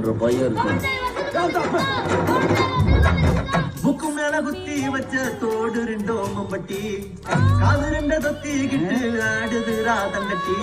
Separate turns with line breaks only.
பண்ற பையன் இருக்கு.
புக்கு மேல குத்தி வச்ச தோடு ரெண்டோ மம்பட்டி காது ரெண்ட தொத்திக்கிட்டு ஆடுதுரா தங்கச்சி